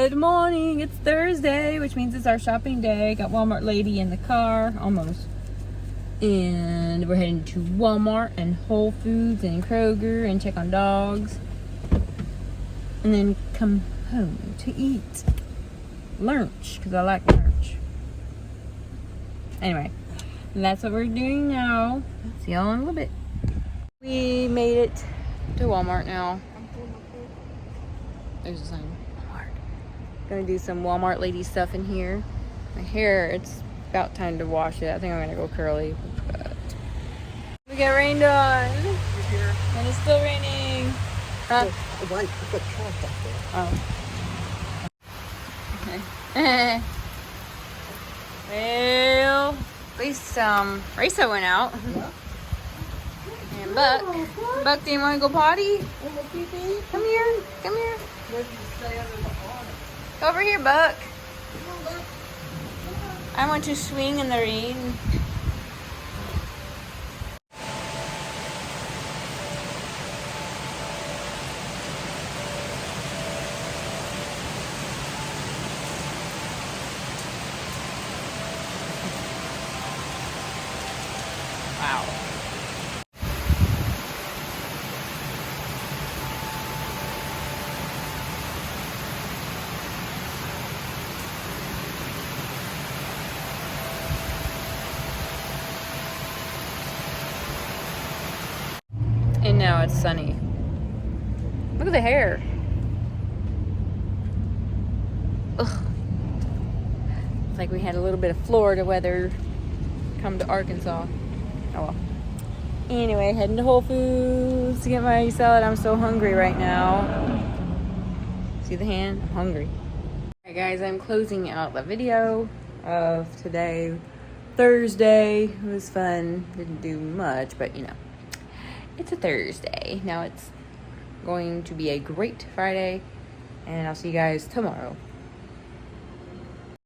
Good morning. It's Thursday, which means it's our shopping day. Got Walmart lady in the car, almost. And we're heading to Walmart and Whole Foods and Kroger and check on dogs. And then come home to eat lunch, because I like lunch. Anyway, that's what we're doing now. See y'all in a little bit. We made it to Walmart now. There's a sign. Walmart. Gonna do some Walmart lady stuff in here. My hair, it's about time to wash it. I think I'm gonna go curly. But we got rained on. And it's still raining. Huh? Oh. Okay. Well, at least Raisa went out. And Buck. Buck, do you want to go potty? Come here. Come here. Go over here, Buck. I want to swing in the rain. Wow. And now it's sunny. Look at the hair. Ugh. It's like we had a little bit of Florida weather come to Arkansas. Oh well. Anyway, heading to Whole Foods to get my salad. I'm so hungry right now. See the hand? I'm hungry. Alright guys, I'm closing out the video of today. Thursday. It was fun. Didn't do much, but you know. It's a Thursday. Now it's going to be a great Friday. And I'll see you guys tomorrow.